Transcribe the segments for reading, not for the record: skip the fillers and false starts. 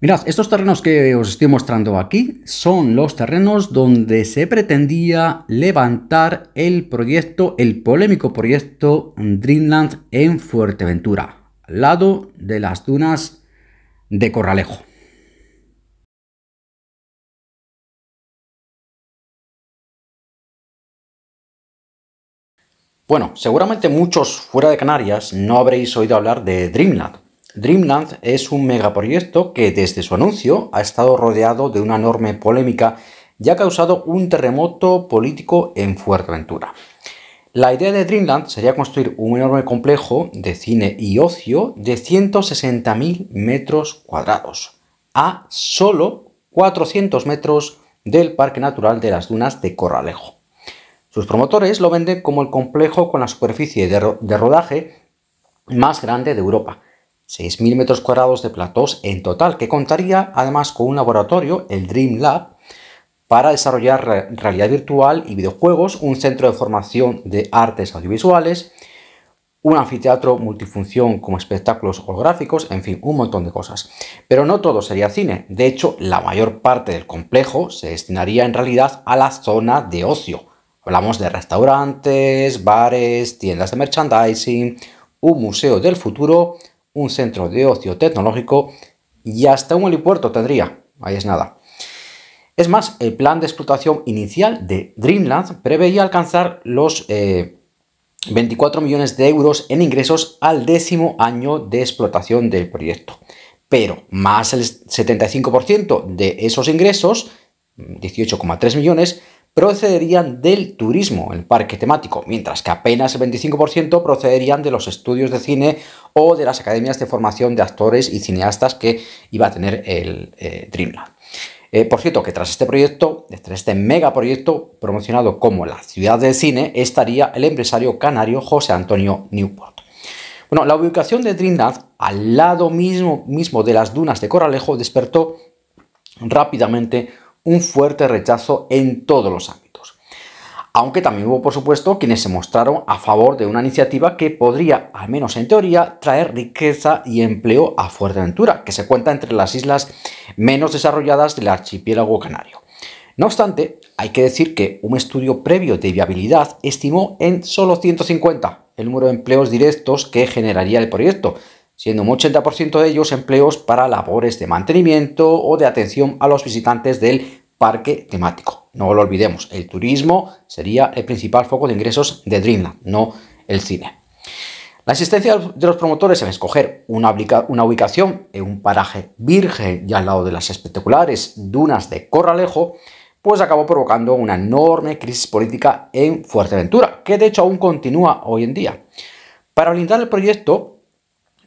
Mirad, estos terrenos que os estoy mostrando aquí son los terrenos donde se pretendía levantar el proyecto, el polémico proyecto Dreamland en Fuerteventura, al lado de las dunas de Corralejo. Bueno, seguramente muchos fuera de Canarias no habréis oído hablar de Dreamland. Dreamland es un megaproyecto que desde su anuncio ha estado rodeado de una enorme polémica y ha causado un terremoto político en Fuerteventura. La idea de Dreamland sería construir un enorme complejo de cine y ocio de 160.000 metros cuadrados, a solo 400 metros del Parque Natural de las Dunas de Corralejo. Sus promotores lo venden como el complejo con la superficie de rodaje más grande de Europa, 6.000 metros cuadrados de platós en total, que contaría además con un laboratorio, el Dream Lab, para desarrollar realidad virtual y videojuegos, un centro de formación de artes audiovisuales, un anfiteatro multifunción como espectáculos holográficos, en fin, un montón de cosas. Pero no todo sería cine. De hecho, la mayor parte del complejo se destinaría en realidad a la zona de ocio. Hablamos de restaurantes, bares, tiendas de merchandising, un museo del futuro, un centro de ocio tecnológico y hasta un helipuerto tendría. Ahí es nada. Es más, el plan de explotación inicial de Dreamland preveía alcanzar los 24 millones de euros en ingresos al 10º año de explotación del proyecto. Pero más el 75% de esos ingresos, 18,3 millones, procederían del turismo, el parque temático, mientras que apenas el 25% procederían de los estudios de cine o de las academias de formación de actores y cineastas que iba a tener el Dreamland. Por cierto, que tras este megaproyecto promocionado como la ciudad del cine, estaría el empresario canario José Antonio Newport. Bueno, la ubicación de Dreamland al lado mismo de las dunas de Corralejo despertó rápidamente un fuerte rechazo en todos los ámbitos. Aunque también hubo, por supuesto, quienes se mostraron a favor de una iniciativa que podría, al menos en teoría, traer riqueza y empleo a Fuerteventura, que se cuenta entre las islas menos desarrolladas del archipiélago canario. No obstante, hay que decir que un estudio previo de viabilidad estimó en solo 150 el número de empleos directos que generaría el proyecto, siendo un 80% de ellos empleos para labores de mantenimiento o de atención a los visitantes del parque temático. No lo olvidemos, el turismo sería el principal foco de ingresos de Dreamland, no el cine. La insistencia de los promotores en escoger una ubicación en un paraje virgen y al lado de las espectaculares dunas de Corralejo, pues acabó provocando una enorme crisis política en Fuerteventura, que de hecho aún continúa hoy en día. Para blindar el proyecto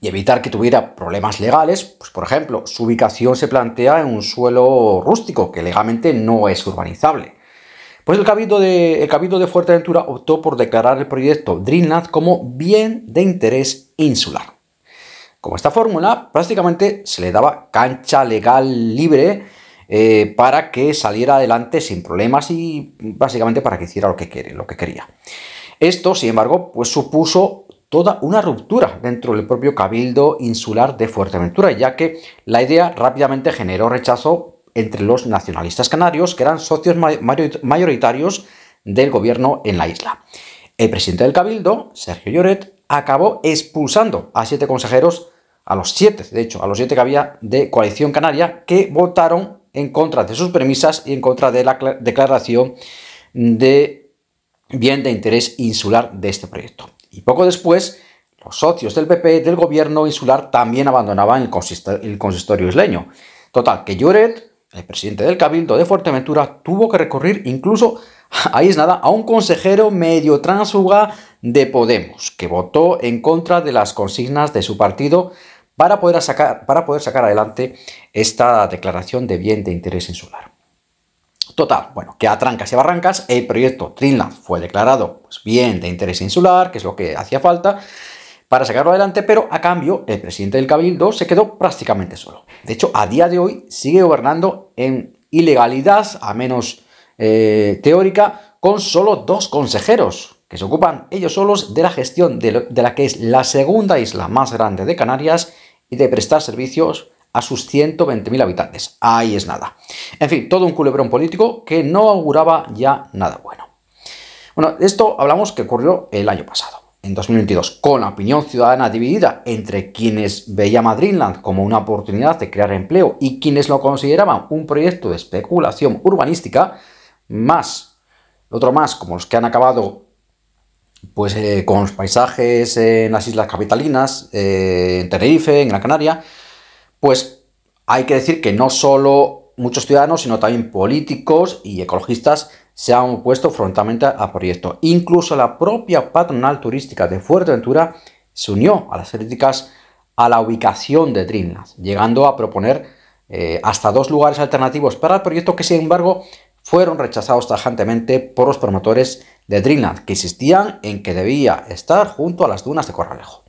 y evitar que tuviera problemas legales, pues por ejemplo, su ubicación se plantea en un suelo rústico que legalmente no es urbanizable. Pues el Cabildo de Fuerteventura optó por declarar el proyecto Dreamland como bien de interés insular. Con esta fórmula prácticamente se le daba cancha legal libre para que saliera adelante sin problemas y básicamente para que hiciera lo que quería. Esto, sin embargo, pues supuso toda una ruptura dentro del propio Cabildo Insular de Fuerteventura, ya que la idea rápidamente generó rechazo entre los nacionalistas canarios, que eran socios mayoritarios del gobierno en la isla. El presidente del Cabildo, Sergio Lloret, acabó expulsando a 7 consejeros, a los 7 que había de Coalición Canaria, que votaron en contra de sus premisas y en contra de la declaración de bien de interés insular de este proyecto. Y poco después, los socios del PP del gobierno insular también abandonaban el consistorio isleño. Total, que Lloret, el presidente del Cabildo de Fuerteventura, tuvo que recurrir incluso, ahí es nada, a un consejero medio tránsfuga de Podemos, que votó en contra de las consignas de su partido para poder sacar adelante esta declaración de bien de interés insular. Total, bueno, que a trancas y barrancas el proyecto Dreamland fue declarado pues, bien de interés insular, que es lo que hacía falta para sacarlo adelante, pero a cambio el presidente del Cabildo se quedó prácticamente solo. De hecho, a día de hoy sigue gobernando en ilegalidad, a menos teórica, con solo 2 consejeros, que se ocupan ellos solos de la gestión de la que es la segunda isla más grande de Canarias y de prestar servicios a sus 120.000 habitantes. Ahí es nada. En fin, todo un culebrón político que no auguraba ya nada bueno. Bueno, esto hablamos que ocurrió el año pasado, en 2022, con la opinión ciudadana dividida entre quienes veían a Dreamland como una oportunidad de crear empleo y quienes lo consideraban un proyecto de especulación urbanística, otro más como los que han acabado pues con los paisajes en las islas capitalinas, en Tenerife, en Gran Canaria. Pues hay que decir que no solo muchos ciudadanos, sino también políticos y ecologistas se han opuesto frontalmente al proyecto. Incluso la propia patronal turística de Fuerteventura se unió a las críticas a la ubicación de Dreamland, llegando a proponer hasta 2 lugares alternativos para el proyecto que, sin embargo, fueron rechazados tajantemente por los promotores de Dreamland, que insistían en que debía estar junto a las dunas de Corralejo.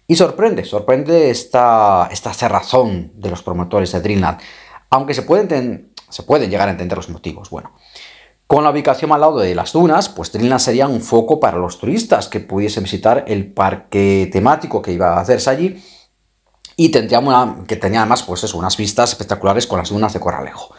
Y sorprende esta cerrazón de los promotores de Dreamland, aunque se pueden llegar a entender los motivos. Bueno, con la ubicación al lado de las dunas, pues Dreamland sería un foco para los turistas que pudiesen visitar el parque temático que iba a hacerse allí y tenía además pues eso, unas vistas espectaculares con las dunas de Corralejo.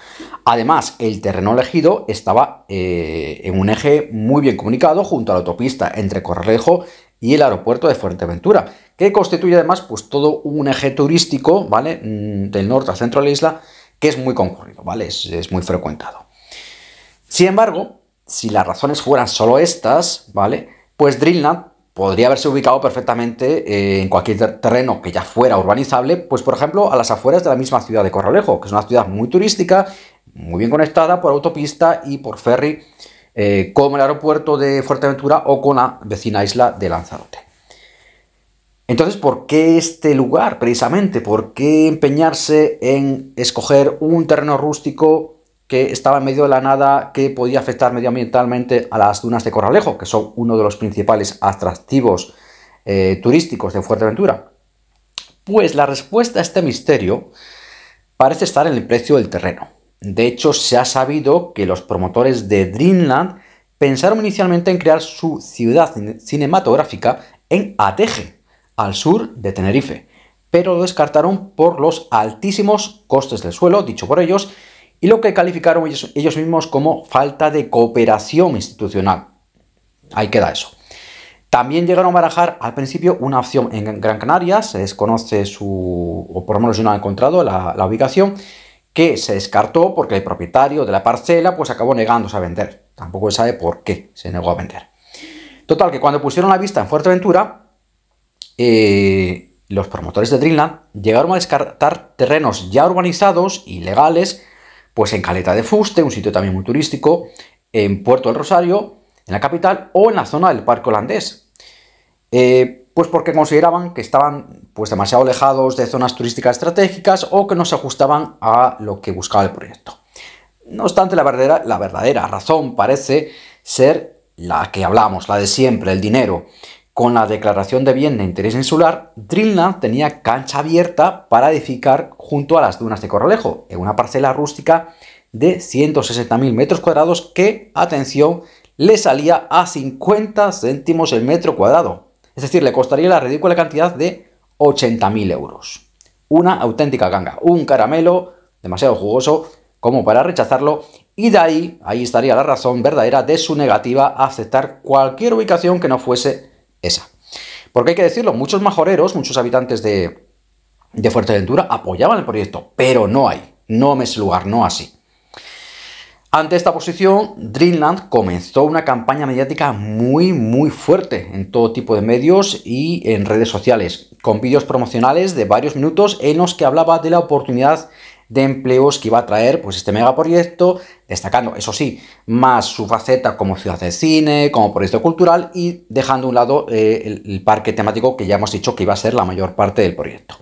Además, el terreno elegido estaba en un eje muy bien comunicado junto a la autopista entre Corralejo y el aeropuerto de Fuerteventura, que constituye además pues todo un eje turístico, ¿vale? Del norte al centro de la isla, que es muy concurrido, ¿vale? Es muy frecuentado. Sin embargo, si las razones fueran solo estas, ¿vale? Pues Dreamland podría haberse ubicado perfectamente en cualquier terreno que ya fuera urbanizable, pues por ejemplo a las afueras de la misma ciudad de Corralejo, que es una ciudad muy turística, muy bien conectada por autopista y por ferry, como el aeropuerto de Fuerteventura o con la vecina isla de Lanzarote. Entonces, ¿por qué este lugar precisamente? ¿Por qué empeñarse en escoger un terreno rústico que estaba en medio de la nada, que podía afectar medioambientalmente a las dunas de Corralejo, que son uno de los principales atractivos turísticos de Fuerteventura? Pues la respuesta a este misterio parece estar en el precio del terreno. De hecho, se ha sabido que los promotores de Dreamland pensaron inicialmente en crear su ciudad cinematográfica en Ateje, al sur de Tenerife, pero lo descartaron por los altísimos costes del suelo, dicho por ellos, y lo que calificaron ellos mismos como falta de cooperación institucional. Ahí queda eso. También llegaron a barajar al principio una opción en Gran Canaria, se desconoce o por lo menos yo no he encontrado la ubicación, que se descartó porque el propietario de la parcela pues acabó negándose a vender. Tampoco se sabe por qué se negó a vender. Total, que cuando pusieron la vista en Fuerteventura, los promotores de Dreamland llegaron a descartar terrenos ya urbanizados y legales, pues en Caleta de Fuste, un sitio también muy turístico, en Puerto del Rosario, en la capital, o en la zona del Parque Holandés. Pues porque consideraban que estaban pues demasiado alejados de zonas turísticas estratégicas o que no se ajustaban a lo que buscaba el proyecto. No obstante, la verdadera razón parece ser la que hablamos, la de siempre, el dinero. Con la declaración de bien de interés insular, Dreamland tenía cancha abierta para edificar junto a las dunas de Corralejo, en una parcela rústica de 160.000 metros cuadrados que, atención, le salía a 50 céntimos el metro cuadrado. Es decir, le costaría la ridícula cantidad de 80.000 euros. Una auténtica ganga, un caramelo demasiado jugoso como para rechazarlo, y de ahí estaría la razón verdadera de su negativa a aceptar cualquier ubicación que no fuese esa. Porque hay que decirlo, muchos majoreros, muchos habitantes de Fuerteventura apoyaban el proyecto, pero no me es lugar, no así. Ante esta posición, Dreamland comenzó una campaña mediática muy fuerte en todo tipo de medios y en redes sociales, con vídeos promocionales de varios minutos en los que hablaba de la oportunidad de empleos que iba a traer pues este megaproyecto, destacando, eso sí, más su faceta como ciudad de cine, como proyecto cultural, y dejando a un lado el parque temático, que ya hemos dicho que iba a ser la mayor parte del proyecto.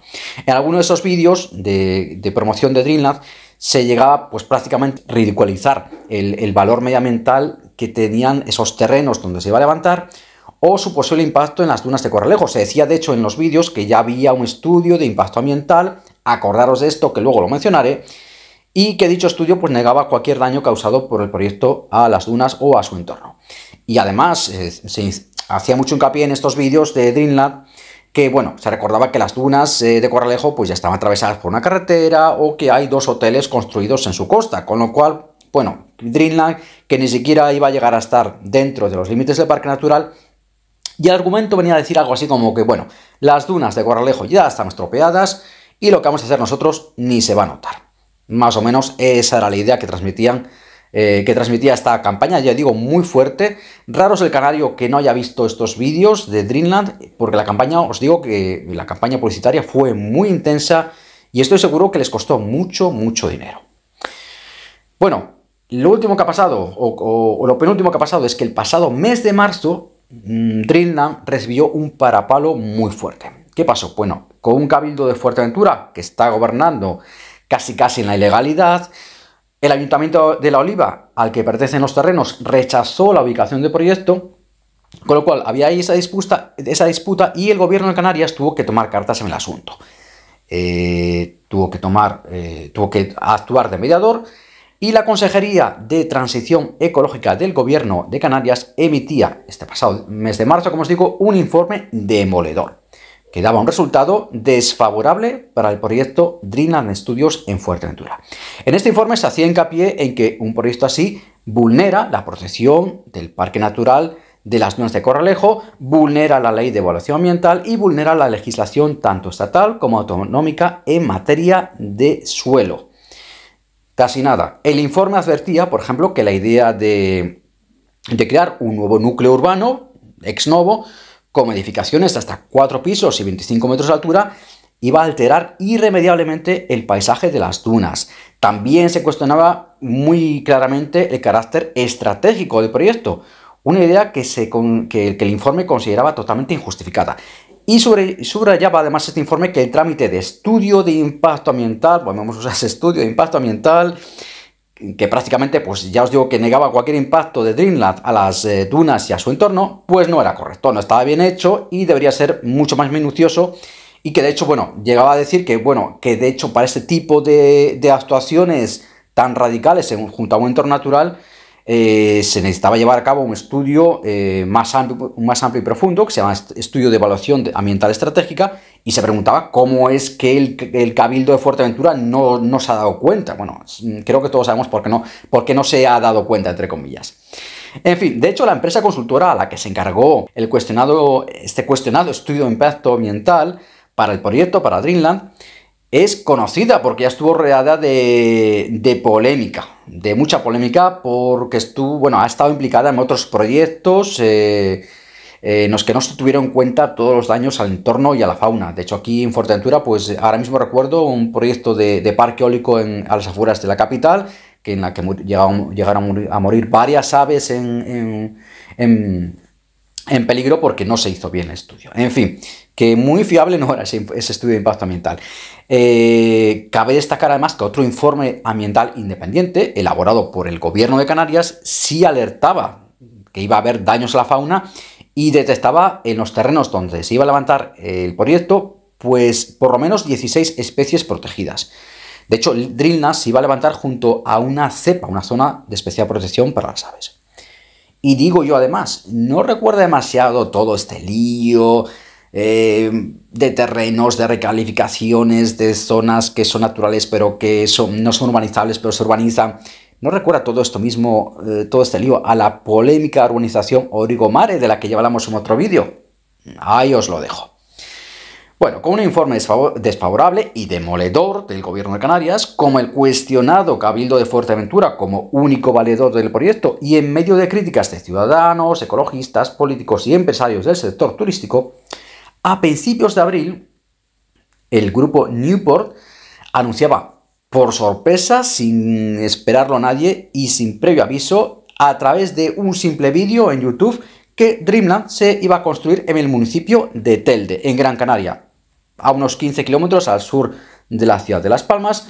En algunos de esos vídeos de promoción de Dreamland se llegaba pues prácticamente a ridiculizar el valor medioambiental que tenían esos terrenos donde se iba a levantar, o su posible impacto en las dunas de Corralejo. Se decía, de hecho, en los vídeos que ya había un estudio de impacto ambiental, acordaros de esto, que luego lo mencionaré, y que dicho estudio pues negaba cualquier daño causado por el proyecto a las dunas o a su entorno. Y además se hacía mucho hincapié en estos vídeos de Dreamland que, bueno, se recordaba que las dunas de Corralejo pues ya estaban atravesadas por una carretera o que hay 2 hoteles construidos en su costa, con lo cual, bueno, Dreamland, que ni siquiera iba a llegar a estar dentro de los límites del parque natural, y el argumento venía a decir algo así como que, bueno, las dunas de Corralejo ya están estropeadas y lo que vamos a hacer nosotros ni se va a notar. Más o menos esa era la idea que transmitía esta campaña, ya digo, muy fuerte. Raro es el canario que no haya visto estos vídeos de Dreamland, porque la campaña, os digo que la campaña publicitaria fue muy intensa y estoy seguro que les costó mucho, mucho dinero. Bueno, lo último que ha pasado, o lo penúltimo que ha pasado, es que el pasado mes de marzo, Dreamland recibió un parapalo muy fuerte. ¿Qué pasó? Bueno, con un cabildo de Fuerteventura que está gobernando casi en la ilegalidad, el Ayuntamiento de La Oliva, al que pertenecen los terrenos, rechazó la ubicación del proyecto, con lo cual había ahí esa disputa y el gobierno de Canarias tuvo que tomar cartas en el asunto. Tuvo que actuar de mediador. Y la Consejería de Transición Ecológica del Gobierno de Canarias emitía este pasado mes de marzo, como os digo, un informe demoledor, que daba un resultado desfavorable para el proyecto Dreamland Studios en Fuerteventura. En este informe se hacía hincapié en que un proyecto así vulnera la protección del Parque Natural de las Dunas de Corralejo, vulnera la Ley de Evaluación Ambiental y vulnera la legislación tanto estatal como autonómica en materia de suelo. Casi nada. El informe advertía, por ejemplo, que la idea de crear un nuevo núcleo urbano, ex novo, con edificaciones de hasta 4 pisos y 25 metros de altura, iba a alterar irremediablemente el paisaje de las dunas. También se cuestionaba muy claramente el carácter estratégico del proyecto, una idea que el informe consideraba totalmente injustificada. Y subrayaba además este informe que el trámite de estudio de impacto ambiental, bueno, vamos a usar ese estudio de impacto ambiental, que prácticamente, pues ya os digo que negaba cualquier impacto de Dreamland a las dunas y a su entorno, pues no era correcto, no estaba bien hecho y debería ser mucho más minucioso. Y que de hecho, bueno, llegaba a decir que, bueno, que de hecho para este tipo de actuaciones tan radicales junto a un entorno natural, se necesitaba llevar a cabo un estudio más amplio y profundo, que se llama Estudio de Evaluación Ambiental Estratégica, y se preguntaba cómo es que el Cabildo de Fuerteventura no se ha dado cuenta. Bueno, creo que todos sabemos por qué no se ha dado cuenta, entre comillas. En fin, de hecho, la empresa consultora a la que se encargó este cuestionado estudio de impacto ambiental para el proyecto, para Dreamland, es conocida porque ya estuvo rodeada de polémica, de mucha polémica, porque ha estado implicada en otros proyectos en los que no se tuvieron en cuenta todos los daños al entorno y a la fauna. De hecho, aquí en Fuerteventura, pues ahora mismo recuerdo un proyecto de parque eólico a las afueras de la capital, en la que llegaron a morir varias aves en peligro porque no se hizo bien el estudio. En fin, que muy fiable no era ese estudio de impacto ambiental. Cabe destacar además que otro informe ambiental independiente, elaborado por el Gobierno de Canarias, sí alertaba que iba a haber daños a la fauna y detectaba en los terrenos donde se iba a levantar el proyecto, pues por lo menos 16 especies protegidas. De hecho, el Dreamland se iba a levantar junto a una cepa, una zona de especial protección para las aves. Y digo yo además, no recuerda demasiado todo este lío de terrenos, de recalificaciones, de zonas que son naturales pero que no son urbanizables pero se urbanizan. ¿No recuerda todo esto mismo, todo este lío, a la polémica urbanización Origomare de la que ya hablamos en otro vídeo? Ahí os lo dejo. Bueno, con un informe desfavorable y demoledor del Gobierno de Canarias, como el cuestionado Cabildo de Fuerteventura como único valedor del proyecto y en medio de críticas de ciudadanos, ecologistas, políticos y empresarios del sector turístico, a principios de abril, el grupo Newport anunciaba por sorpresa, sin esperarlo a nadie y sin previo aviso, a través de un simple vídeo en YouTube, que Dreamland se iba a construir en el municipio de Telde, en Gran Canaria, a unos 15 kilómetros al sur de la ciudad de Las Palmas,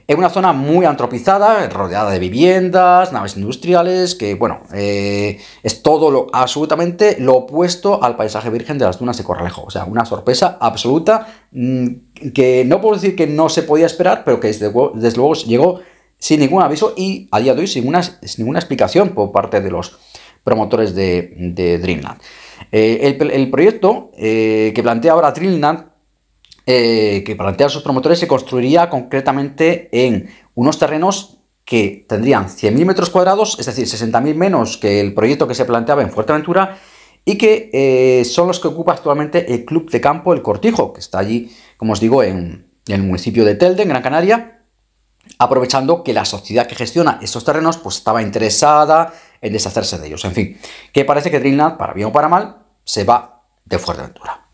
en una zona muy antropizada, rodeada de viviendas, naves industriales, que, bueno, es todo absolutamente lo opuesto al paisaje virgen de las dunas de Corralejo. O sea, una sorpresa absoluta que no puedo decir que no se podía esperar, pero que desde luego llegó sin ningún aviso y a día de hoy sin ninguna explicación por parte de los promotores de Dreamland. El proyecto que plantea ahora Dreamland, que plantean sus promotores, se construiría concretamente en unos terrenos que tendrían 100.000 metros cuadrados, es decir, 60.000 menos que el proyecto que se planteaba en Fuerteventura, y que son los que ocupa actualmente el Club de Campo El Cortijo, que está allí, como os digo, en el municipio de Telde, en Gran Canaria, aprovechando que la sociedad que gestiona estos terrenos pues estaba interesada en deshacerse de ellos. En fin, que parece que Dreamland, para bien o para mal, se va de Fuerteventura.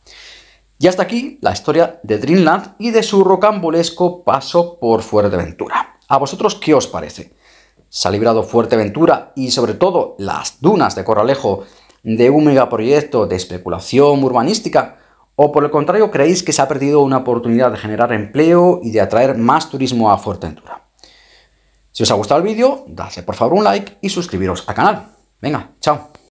Y hasta aquí la historia de Dreamland y de su rocambolesco paso por Fuerteventura. ¿A vosotros qué os parece? ¿Se ha librado Fuerteventura y sobre todo las dunas de Corralejo de un megaproyecto de especulación urbanística? ¿O por el contrario creéis que se ha perdido una oportunidad de generar empleo y de atraer más turismo a Fuerteventura? Si os ha gustado el vídeo, dadle por favor un like y suscribiros al canal. Venga, chao.